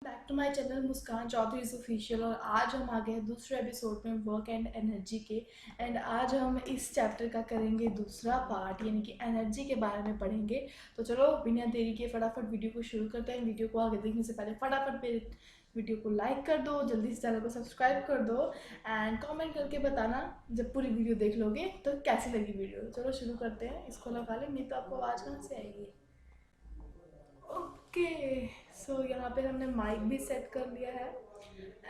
Back to my channel Muskan Chaudhary official. और आज हम आ गए हैं दूसरे एपिसोड में वर्क एंड एनर्जी के। एंड आज हम इस चैप्टर का करेंगे दूसरा पार्ट, यानी कि एनर्जी के बारे में पढ़ेंगे। तो चलो बिना देरी के फटाफट वीडियो को शुरू करते हैं। वीडियो को आगे देखने से पहले फटाफट मेरे वीडियो को लाइक कर दो, जल्दी से चैनल को सब्सक्राइब कर दो एंड कमेंट करके बताना जब पूरी वीडियो देख लोगे तो कैसी लगी वीडियो। चलो शुरू करते हैं। इसको लगा ले, नहीं तो आपको आवाज़ कहाँ से आएगी। ओके, सो यहाँ पे हमने माइक भी सेट कर लिया है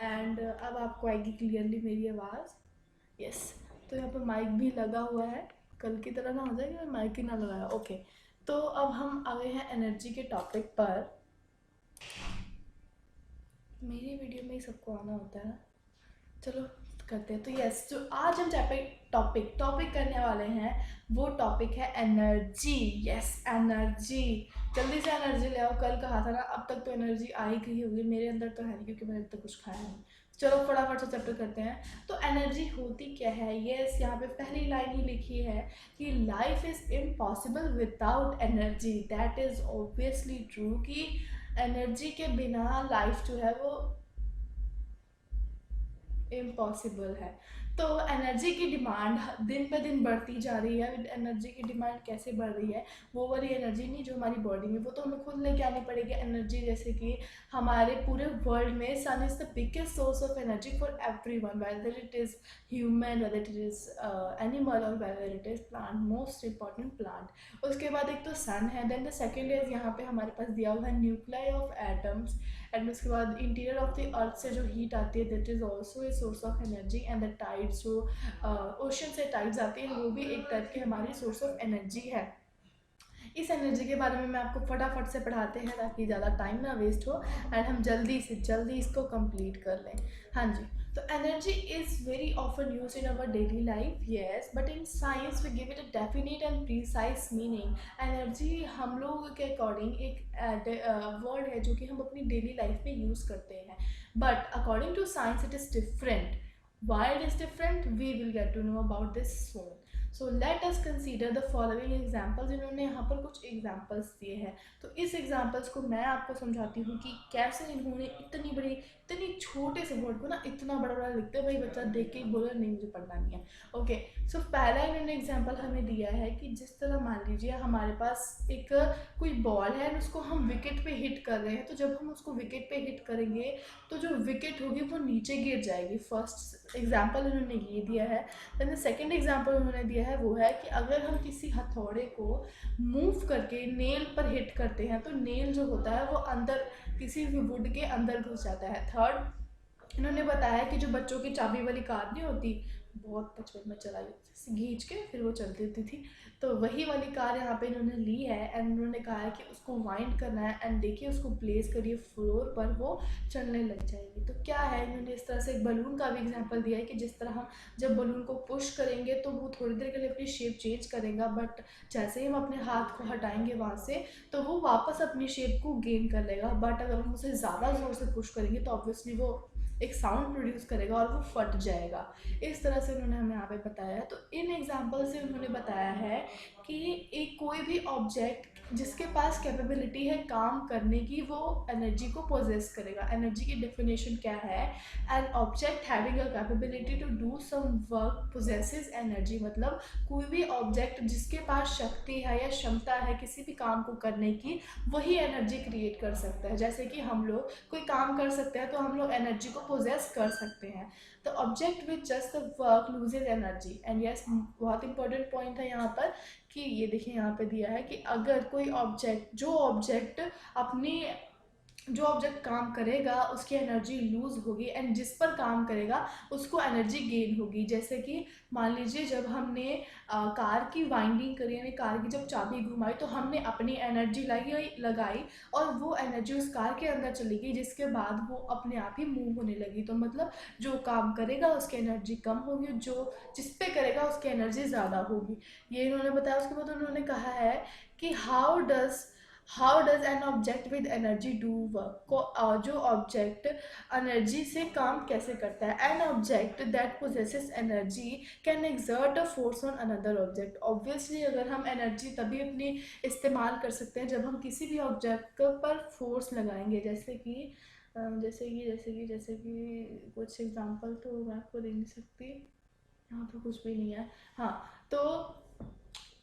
एंड अब आपको आएगी क्लियरली मेरी आवाज़। यस, तो यहाँ पे माइक भी लगा हुआ है। कल की तरह ना हो जाए कि माइक ही ना लगाया। ओके, तो अब हम आ गए हैं एनर्जी के टॉपिक पर। मेरी वीडियो में ही सबको आना होता है ना। चलो करते हैं। तो यस, जो आज हम टॉपिक करने वाले हैं वो टॉपिक है एनर्जी। Yes, energy. जल्दी से एनर्जी ले आओ। कल कहा था ना, अब तक तो एनर्जी आ ही गई होगी। मेरे अंदर तो है नहीं क्योंकि मैंने अब तक कुछ खाया नहीं। चलो फटाफट से चैप्टर करते हैं। तो एनर्जी होती क्या है। यस, यहाँ पे पहली लाइन ही लिखी है कि life is impossible without energy. That is obviously true कि एनर्जी के बिना लाइफ जो है वो इम्पॉसिबल है। तो एनर्जी की डिमांड दिन पे दिन बढ़ती जा रही है। एनर्जी की डिमांड कैसे बढ़ रही है, वो वाली एनर्जी नहीं जो हमारी बॉडी में, वो तो हमें खुद लेके आनी पड़ेगी एनर्जी। जैसे कि हमारे पूरे वर्ल्ड में sun is the biggest source of energy for everyone, whether it is human, whether it is animal और whether it is plant, most important plant. उसके बाद एक तो सन है, देन द सेकेंड इज यहाँ पे हमारे पास दिया हुआ है न्यूक्लियाई ऑफ एटम्स। एंड उसके बाद इंटीरियर ऑफ द अर्थ से जो हीट आती है that is also a source of energy. And the tides, जो ओशन से टाइड्स आती है, वो भी एक टाइप की हमारी सोर्स ऑफ एनर्जी है। इस एनर्जी के बारे में मैं आपको फटाफट से पढ़ाते हैं ताकि ज़्यादा टाइम ना वेस्ट हो एंड हम जल्दी से जल्दी इसको कंप्लीट कर लें। हाँ जी, तो energy is very often use in our daily life. Yes, but in science we give it a definite and precise meaning. Energy हम लोग के अकॉर्डिंग एक वर्ड है जो कि हम अपनी डेली लाइफ में यूज़ करते हैं, but according to science it is different. Why it is different, we will get to know about this soon. So let us consider the following examples. इन्होंने यहाँ पर कुछ एग्जाम्पल्स दिए हैं, तो इस एग्जाम्पल्स को मैं आपको समझाती हूँ कि कैसे इन्होंने इतनी बड़ी, इतनी छोटे से वर्ड को ना इतना बड़ा बड़ा लिखते हैं। भाई बच्चा देख के ही बोला नहीं मुझे पढ़ना नहीं है। ओके, सो पहला इन्होंने एग्जाम्पल हमें दिया है कि जिस तरह मान लीजिए हमारे पास एक कोई बॉल है और उसको हम विकेट पे हिट कर रहे हैं, तो जब हम उसको विकेट पे हिट करेंगे तो जो विकेट होगी वो नीचे गिर जाएगी। फर्स्ट एग्जाम्पल उन्होंने ये दिया है। देन सेकेंड एग्जाम्पल उन्होंने दिया है वो है कि अगर हम किसी हथौड़े को मूव करके नेल पर हिट करते हैं तो नेल जो होता है वो अंदर किसी भी वुड के अंदर घुस जाता है। थर्ड इन्होंने बताया कि जो बच्चों की चाबी वाली कार नहीं होती, बहुत बचपन में चलाई घींच के फिर वो चलती होती थी, तो वही वाली कार यहाँ पे इन्होंने ली है एंड उन्होंने कहा है कि उसको वाइंड करना है एंड देखिए उसको प्लेस करिए फ्लोर पर, वो चलने लग जाएगी। तो क्या है, इन्होंने इस तरह से एक बलून का भी एग्जांपल दिया है कि जिस तरह हम जब बलून को पुश करेंगे तो वो थोड़ी देर के लिए अपनी शेप चेंज करेगा, बट जैसे ही हम अपने हाथ को हटाएंगे वहाँ से तो वो वापस अपनी शेप को गेन कर लेगा। बट अगर हम उसे ज़्यादा ज़ोर से पुश करेंगे तो ऑब्वियसली वो एक साउंड प्रोड्यूस करेगा और वो फट जाएगा। इस तरह से उन्होंने हमें यहाँ पे बताया है। तो इन एग्जाम्पल से उन्होंने बताया है कि एक कोई भी ऑब्जेक्ट जिसके पास कैपेबिलिटी है काम करने की, वो एनर्जी को पोजेस करेगा। एनर्जी की डेफिनेशन क्या है, an object having a capability to do some work possesses energy. मतलब कोई भी ऑब्जेक्ट जिसके पास शक्ति है या क्षमता है किसी भी काम को करने की, वही एनर्जी क्रिएट कर सकता है। जैसे कि हम लोग कोई काम कर सकते हैं तो हम लोग एनर्जी को पोजेस कर सकते हैं। तो object which just the work loses energy. And yes, बहुत इंपॉर्टेंट पॉइंट है यहाँ पर कि ये देखिए यहाँ पे दिया है कि अगर कोई ऑब्जेक्ट, जो ऑब्जेक्ट काम करेगा उसकी एनर्जी लूज होगी एंड जिस पर काम करेगा उसको एनर्जी गेन होगी। जैसे कि मान लीजिए जब हमने कार की वाइंडिंग करी, यानी कार की जब चाबी घुमाई तो हमने अपनी एनर्जी लगाई और वो एनर्जी उस कार के अंदर चली गई, जिसके बाद वो अपने आप ही मूव होने लगी। तो मतलब जो काम करेगा उसकी एनर्जी कम होगी, जो जिस पे करेगा उसकी एनर्जी ज़्यादा होगी। ये इन्होंने बताया। उसके बाद उन्होंने कहा है कि how does an object with energy do work. जो ऑब्जेक्ट एनर्जी से काम कैसे करता है। An object that possesses energy can exert a force on another object. Obviously अगर हम एनर्जी तभी अपनी इस्तेमाल कर सकते हैं जब हम किसी भी ऑब्जेक्ट पर फोर्स लगाएंगे। जैसे कि जैसे कि कुछ एग्जांपल तो मैं आपको दे नहीं सकती, यहाँ पे कुछ भी नहीं है। हाँ, तो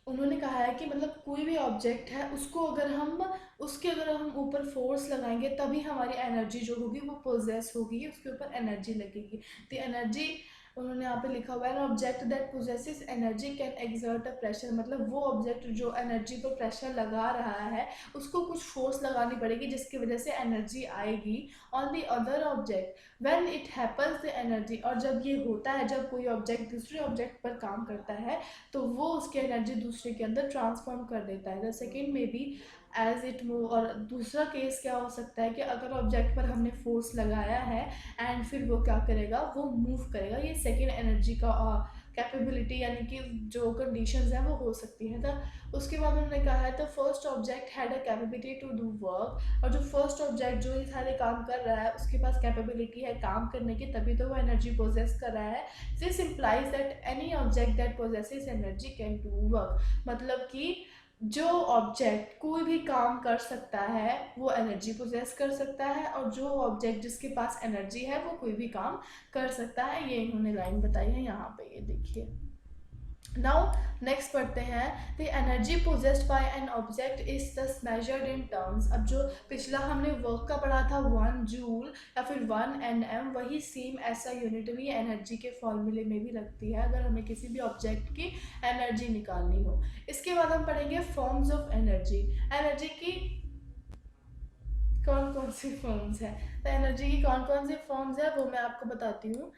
उन्होंने कहा है कि मतलब कोई भी ऑब्जेक्ट है उसके अगर हम ऊपर फोर्स लगाएंगे तभी हमारी एनर्जी जो होगी वो पोजेस होगी, उसके ऊपर एनर्जी लगेगी। द एनर्जी, उन्होंने यहाँ पे लिखा हुआ है, an object that possesses energy can exert a pressure, मतलब वो ऑब्जेक्ट जो एनर्जी पर प्रेशर लगा रहा है उसको कुछ फोर्स लगानी पड़ेगी जिसकी वजह से एनर्जी आएगी on the other object when it happens the energy. और जब ये होता है, जब कोई ऑब्जेक्ट दूसरे ऑब्जेक्ट पर काम करता है तो वो उसकी एनर्जी दूसरे के अंदर ट्रांसफॉर्म कर देता है। द सेकेंड में भी एज इट मूव, और दूसरा केस क्या हो सकता है कि अगर ऑब्जेक्ट पर हमने फोर्स लगाया है एंड फिर वो क्या करेगा, वो मूव करेगा। ये सेकेंड एनर्जी का कैपेबिलिटी यानी कि जो कंडीशंस हैं वो हो सकती हैं। तो उसके बाद उन्होंने कहा है the first object had a capability to do work, और जो फर्स्ट ऑब्जेक्ट जो ये सारे काम कर रहा है उसके पास कैपेबिलिटी है काम करने की, तभी तो वो एनर्जी पोजेस कर रहा है। This implies that any object that possesses energy can do work, मतलब कि जो ऑब्जेक्ट कोई भी काम कर सकता है वो एनर्जी पोजेस कर सकता है, और जो ऑब्जेक्ट जिसके पास एनर्जी है वो कोई भी काम कर सकता है। ये इन्होंने लाइन बताई है यहाँ पे, ये देखिए। नाउ नेक्स्ट पढ़ते हैं, the energy possessed by an object is दस मेजर्ड इन टर्म्स। अब जो पिछला हमने वर्क का पढ़ा था 1 जूल या फिर 1 Nm, वही सेम ऐसा यूनिट भी एनर्जी के फॉर्मूले में भी लगती है अगर हमें किसी भी ऑब्जेक्ट की एनर्जी निकालनी हो। इसके बाद हम पढ़ेंगे फॉर्म्स ऑफ एनर्जी। एनर्जी की कौन कौन सी फॉर्म्स है, तो एनर्जी की कौन कौन सी फॉर्म्स है वो मैं आपको बताती हूँ।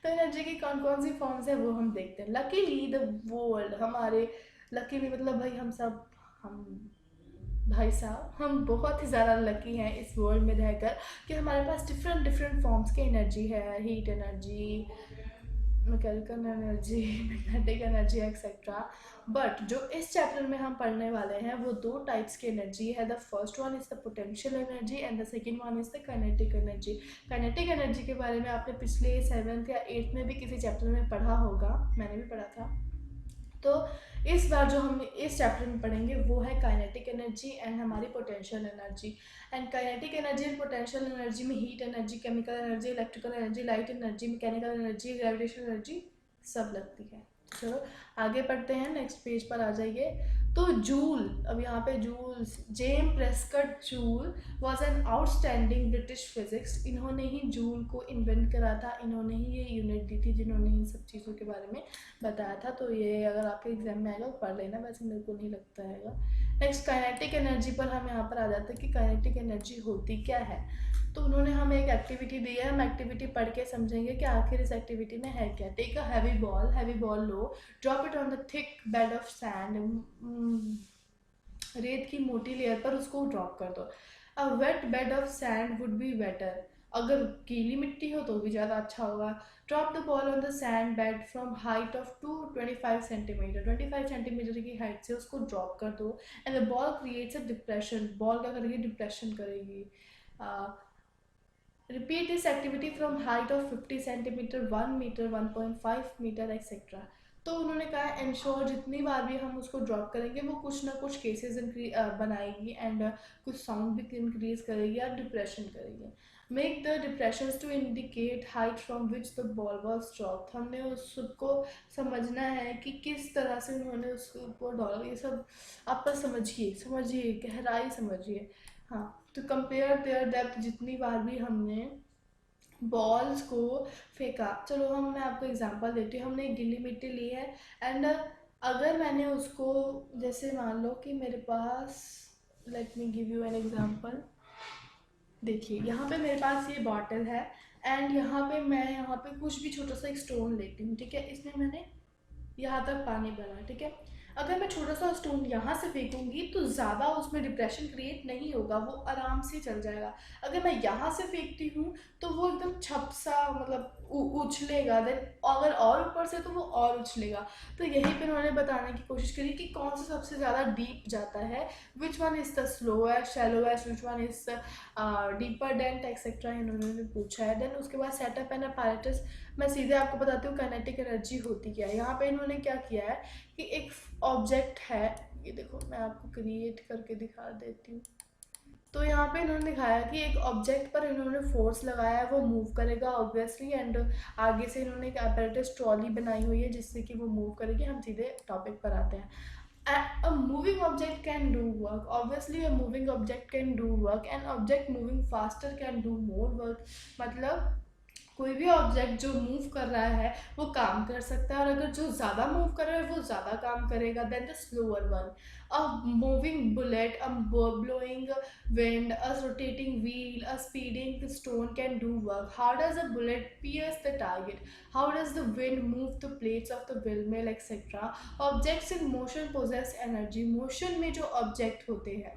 तो एनर्जी की कौन कौन सी फॉर्म्स है वो हम देखते हैं। लकीली द वर्ल्ड, हमारे लकीली मतलब भाई हम भाई साहब हम बहुत ही ज़्यादा लकी हैं इस वर्ल्ड में रहकर कि हमारे पास डिफरेंट डिफरेंट फॉर्म्स की एनर्जी है, heat energy, mechanical energy, magnetic energy etcetera. But जो इस चैप्टर में हम पढ़ने वाले हैं वो 2 टाइप्स की एनर्जी है। The first one is the potential energy and the second one is the kinetic energy. Kinetic energy के बारे में आपने पिछले 7th या 8th में भी किसी चैप्टर में पढ़ा होगा, मैंने भी पढ़ा था। तो इस बार जो हम इस चैप्टर में पढ़ेंगे वो है काइनेटिक एनर्जी एंड हमारी potential energy. And kinetic energy and potential energy में heat energy, chemical energy, electrical energy, light energy, mechanical energy, gravitational energy सब लगती है। चलो आगे पढ़ते हैं, नेक्स्ट पेज पर आ जाइए। तो जूल, अब यहाँ पे joule, James Prescott joule was an outstanding British physics. इन्होंने ही जूल को इन्वेंट करा था, इन्होंने ही ये यूनिट दी थी जिन्होंने इन सब चीज़ों के बारे में बताया था। तो ये अगर आपके एग्जाम में आएगा तो पढ़ लेना, वैसे मेरे को नहीं लगता है। नेक्स्ट काइनेटिक एनर्जी पर हम यहाँ पर आ जाते हैं कि काइनेटिक एनर्जी होती क्या है। तो उन्होंने हमें एक एक्टिविटी दी है, हम एक्टिविटी पढ़ के समझेंगे कि आखिर इस एक्टिविटी में है क्या। टेक अ हैवी बॉल लो, drop it on the thick bed of sand, रेत की मोटी लेयर पर उसको ड्रॉप कर दो। A wet bed of sand would be better, अगर गीली मिट्टी हो तो भी ज़्यादा अच्छा होगा। Drop the ball on the sand bed from height of 25 centimetre, 25 centimetre की हाइट से उसको ड्रॉप कर दो। And the ball creates a depression, ball क्या करेगी, डिप्रेशन करेगी। Repeat this activity from height of 50 centimetre, 1 metre, 1.5 metre etcetera. तो उन्होंने कहा इंश्योर जितनी बार भी हम उसको ड्रॉप करेंगे वो कुछ ना कुछ केसेस बनाएगी एंड कुछ साउंड भी इंक्रीज करेगी या डिप्रेशन करेगी। Make the depression to indicate height from which the ball was drop, हमने उसको समझना है कि किस तरह से उन्होंने उसको डाला। ये सब आप पर समझिए गहराई समझिए। हाँ, तो कंपेयर देयर डेप्थ, जितनी बार भी हमने बॉल्स को फेंका। चलो मैं आपको एग्जांपल देती हूँ। हमने एक गीली मिट्टी ली है एंड अगर मैंने उसको, जैसे मान लो कि मेरे पास, let me give you an example. देखिए यहाँ पे मेरे पास ये बॉटल है एंड यहाँ पे कुछ भी छोटा सा एक स्टोन लेती हूँ, ठीक है। इसमें मैंने यहाँ तक पानी भरा, ठीक है। अगर मैं छोटा सा स्टोन यहाँ से फेंकूंगी तो ज़्यादा उसमें डिप्रेशन क्रिएट नहीं होगा, वो आराम से चल जाएगा। अगर मैं यहाँ से फेंकती हूँ तो वो एकदम छप सा मतलब उछलेगा, देन अगर और ऊपर से तो वो और उछलेगा। तो यहीं पे उन्होंने बताने की कोशिश करी कि कौन सा सबसे ज़्यादा डीप जाता है, which one is the slowest, shallowest, which one is deeper dent etcetera, इन्होंने पूछा है। देन उसके बाद सेटअप एंड अपैरेटस, मैं सीधे आपको बताती हूँ काइनेटिक एनर्जी होती क्या है। यहाँ पे इन्होंने क्या किया है कि एक ऑब्जेक्ट है, ये देखो मैं आपको क्रिएट करके दिखा देती हूँ। तो यहाँ पे इन्होंने दिखाया कि एक ऑब्जेक्ट पर इन्होंने फोर्स लगाया है, वो मूव करेगा ऑब्वियसली, एंड आगे से इन्होंने एक apparatus ट्रॉली बनाई हुई है जिससे कि वो मूव करेगी। हम सीधे टॉपिक पर आते हैं। A moving object can do work. Obviously, a moving object can do work. An object moving faster can do more work. मतलब कोई भी ऑब्जेक्ट जो मूव कर रहा है वो काम कर सकता है, और अगर जो ज़्यादा मूव कर रहा है वो ज़्यादा काम करेगा then the slower one. A moving bullet, a blowing wind, a rotating wheel, a speeding stone can do work. How does a bullet pierce the target? How does the wind move the plates of the windmill, etc.? Objects in motion possess energy. Motion में जो object होते हैं,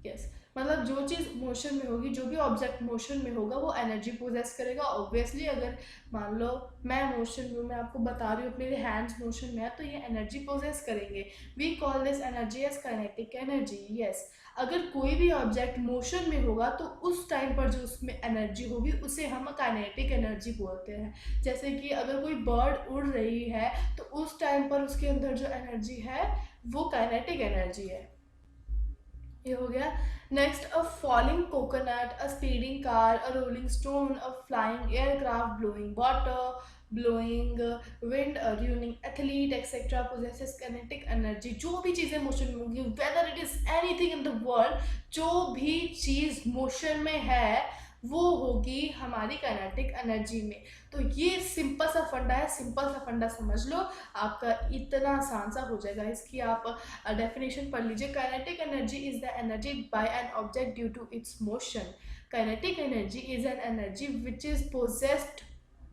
yes मतलब जो चीज़ motion में होगी, जो भी ऑब्जेक्ट मोशन में होगा वो एनर्जी पोजेस करेगा ऑब्वियसली। अगर मान लो मैं मोशन में, मैं आपको बता रही हूँ अपने हैंड्स मोशन में है, तो ये एनर्जी पोजेस करेंगे। We call this energy as kinetic energy. Yes, अगर कोई भी ऑब्जेक्ट मोशन में होगा तो उस टाइम पर जो उसमें एनर्जी होगी उसे हम काइनेटिक एनर्जी बोलते हैं। जैसे कि अगर कोई बर्ड उड़ रही है तो उस टाइम पर उसके अंदर जो एनर्जी है वो काइनेटिक एनर्जी है। ये हो गया। Next, a falling coconut, a speeding car, a rolling stone, a flying aircraft, blowing water, blowing wind, running athlete etcetera possesses kinetic energy. जो भी चीज़ें मोशन में होंगी, whether it is anything in the world, जो भी चीज़ motion में है वो होगी हमारी काइनेटिक एनर्जी में। तो ये सिंपल सा फंडा है, सिंपल सा फंडा समझ लो, आपका इतना आसान सा हो जाएगा। इसकी आप डेफिनेशन पढ़ लीजिए। Kinetic energy is the energy by an object due to its motion. Kinetic energy is an energy which is possessed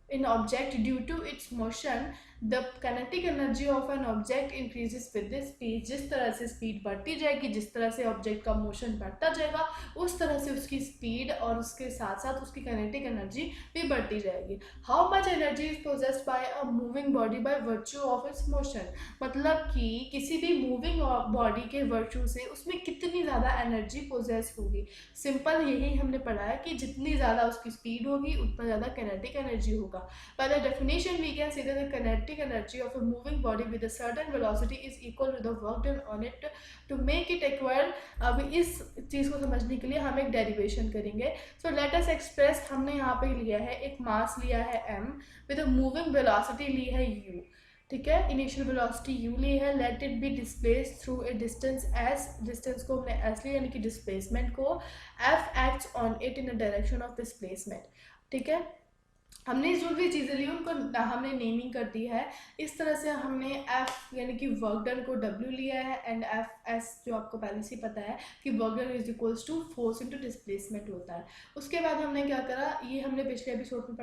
in object due to its motion. The kinetic energy of an object increases with the speed. जिस तरह से speed बढ़ती जाएगी, जिस तरह से object का motion बढ़ता जाएगा, उस तरह से उसकी स्पीड और उसके साथ साथ उसकी काइनेटिक एनर्जी भी बढ़ती जाएगी। How much energy is possessed by a moving body by virtue of its motion. मतलब कि किसी भी मूविंग बॉडी के वर्च्यू से उसमें कितनी ज़्यादा एनर्जी पोजेस होगी। सिंपल यही हमने पढ़ा है कि जितनी ज़्यादा उसकी स्पीड होगी उतना ज़्यादा काइनेटिक एनर्जी होगा। By the definition, we can say that the kinetic energy of a moving body with a certain velocity is equal to the work done on it to make it acquire। अब इस चीज़ को समझने के लिए हम एक derivation करेंगे। So let us express, हमने यहाँ पे लिया है एक मास लिया है m with a moving velocity ली है u, ठीक है, इनिशियल वेलोसिटी u ली है। Let it be displace through a distance s, distance को हमने s लिया यानी कि डिस्प्लेसमेंट को। f acts on it in the direction of displacement, ठीक है। हमने जो भी चीज़ें ली उनको हमने नेमिंग कर दी है। इस तरह से हमने एफ यानी कि वर्क डन को डब्ल्यू लिया है, एंड एफ एस जो आपको पहले से पता है कि work done is equals to force into displacement होता है। उसके बाद हमने क्या करा, ये हमने पिछले एपिसोड में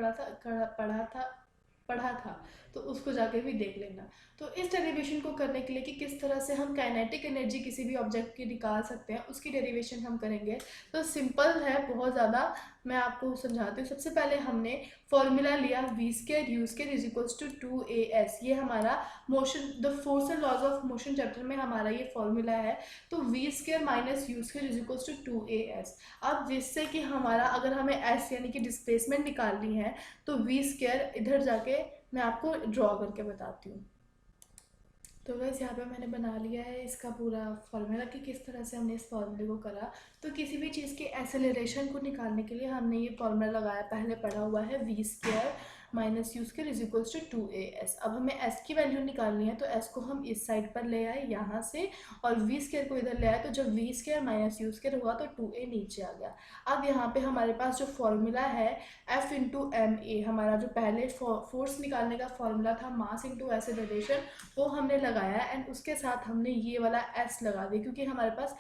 पढ़ा था, तो उसको जाके भी देख लेना। तो इस डेरिवेशन को करने के लिए कि किस तरह से हम काइनेटिक एनर्जी किसी भी ऑब्जेक्ट की निकाल सकते हैं, उसकी डेरिवेशन हम करेंगे। तो सिंपल है बहुत ज़्यादा, मैं आपको समझाती हूँ। सबसे पहले हमने फॉर्मूला लिया v square u square is equals to 2as। ये हमारा motion the force and laws of motion chapter में हमारा ये फॉर्मूला है। तो v square minus U square is equals to 2as। अब जिससे कि हमारा अगर हमें s यानी कि डिस्प्लेसमेंट निकालनी है तो v स्क्वायर इधर जाके मैं आपको ड्रॉ करके बताती हूँ। तो वैसे यहाँ पे मैंने बना लिया है इसका पूरा फॉर्मूला कि किस तरह से हमने इस फॉर्मूले को करा। तो किसी भी चीज़ के एक्सेलरेशन को निकालने के लिए हमने ये फॉर्मूला लगाया, पहले पढ़ा हुआ है v square minus U square is equals to 2as। अब हमें s की वैल्यू निकालनी है तो s को हम इस साइड पर ले आए यहाँ से, और v स्क्वायर को इधर ले आए, तो जब v square minus U square हुआ तो 2a नीचे आ गया। अब यहाँ पे हमारे पास जो फॉर्मूला है F इंटू एम ए, हमारा जो पहले फोर्स निकालने का फॉर्मूला था मास इंटू एक्सेलरेशन, वो हमने लगाया, एंड उसके साथ हमने ये वाला s लगा दिया क्योंकि हमारे पास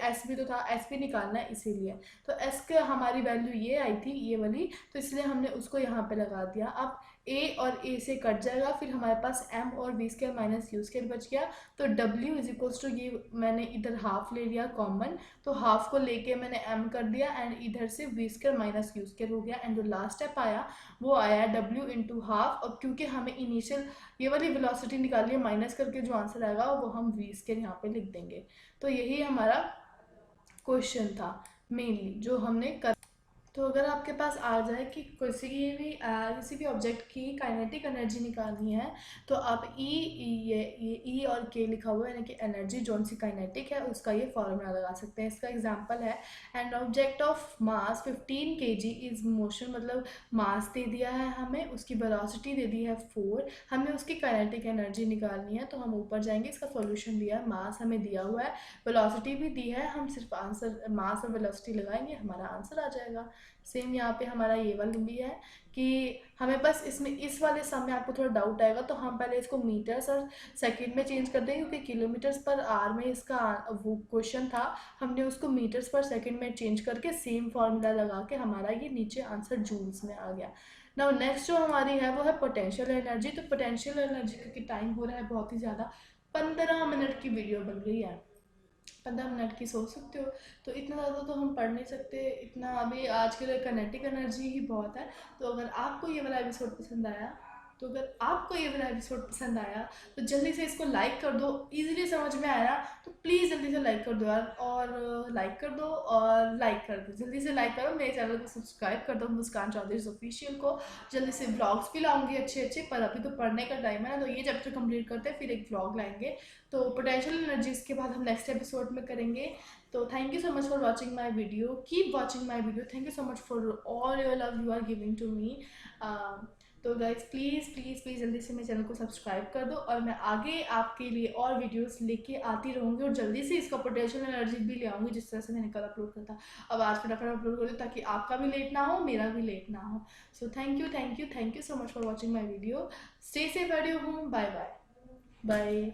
s भी तो था, s भी निकालना है इसीलिए। तो s का हमारी वैल्यू ये आई थी, ये वाली, तो इसलिए हमने उसको यहाँ पे लगा दिया। अब a और a से कट जाएगा, फिर हमारे पास m और v square minus U square बच गया। तो w इज इक्वल्स टू, ये मैंने इधर हाफ ले लिया कॉमन, तो हाफ को लेके मैंने m कर दिया, एंड इधर से v square minus U square हो गया, एंड जो लास्ट स्टेप आया वो आया w इंटू हाफ। और क्योंकि हमें इनिशियल ये वाली वेलोसिटी निकाली है, माइनस करके जो आंसर आएगा वो हम v स्क्वायर यहाँ पे लिख देंगे। तो यही हमारा क्वेश्चन था मेनली जो हमने कर। तो अगर आपके पास आ जाए कि किसी भी ऑब्जेक्ट की काइनेटिक एनर्जी निकालनी है, तो आप ई और के लिखा हुआ है यानी कि एनर्जी जोन सी काइनेटिक है उसका ये फॉर्मूला लगा सकते हैं। इसका एग्जांपल है and object of mass 15 kg is motion, मतलब मास दे दिया है हमें, उसकी वेलोसिटी दे दी है 4, हमें उसकी काइनेटिक एनर्जी निकालनी है। तो हम ऊपर जाएंगे, इसका सॉल्यूशन दिया है, मास हमें दिया हुआ है, वेलोसिटी भी दी है, हम सिर्फ आंसर मास और वेलोसिटी लगाएंगे, हमारा आंसर आ जाएगा। सेम यहाँ पे हमारा ये वाला भी है कि हमें बस इसमें इस वाले सम में आपको थोड़ा डाउट आएगा, तो हम पहले इसको मीटर्स और सेकंड में चेंज कर देंगे, क्योंकि किलोमीटर्स पर आर में इसका वो क्वेश्चन था, हमने उसको मीटर्स पर सेकंड में चेंज करके सेम फार्मूला लगा के हमारा ये नीचे आंसर जूल्स में आ गया। नाउ नेक्स्ट जो हमारी है वो है पोटेंशियल एनर्जी। तो पोटेंशियल एनर्जी, क्योंकि टाइम हो रहा है बहुत ही ज़्यादा, 15 मिनट की वीडियो बन गई है, 15 मिनट की सोच सकते हो, तो इतना ज़्यादा तो हम पढ़ नहीं सकते, इतना अभी आज के लिए काइनेटिक एनर्जी ही बहुत है। तो अगर आपको ये वाला एपिसोड पसंद आया तो जल्दी से इसको लाइक कर दो, इजीली समझ में आया तो प्लीज़ जल्दी से लाइक कर दो यार, और लाइक कर दो और लाइक कर दो, जल्दी से लाइक करो, मेरे चैनल को सब्सक्राइब कर दो मुस्कान चौधरी ऑफिशियल को। जल्दी से व्लॉग्स भी लाऊंगी अच्छे अच्छे, पर अभी तो पढ़ने का टाइम है ना, तो ये चैप्टर कंप्लीट करते हैं फिर एक व्लॉग लाएंगे। तो पोटेंशियल एनर्जीज के बाद हम नेक्स्ट एपिसोड में करेंगे। तो thank you so much for watching my video, keep watching my video, thank you so much for all your love you are giving to me. तो गाइज प्लीज़ प्लीज़ प्लीज़ जल्दी से मेरे channel को subscribe कर दो, और मैं आगे आपके लिए और वीडियोस लेके आती रहूँगी, और जल्दी से इसका पोटेंशियल एनर्जी भी ले आऊँगी जिस तरह से मैंने कल अपलोड करता। अब आज फटाफट अपलोड कर दूँ ताकि आपका भी लेट ना हो, मेरा भी लेट ना हो। So thank you so much for watching my video. Stay safe at your home, bye bye bye.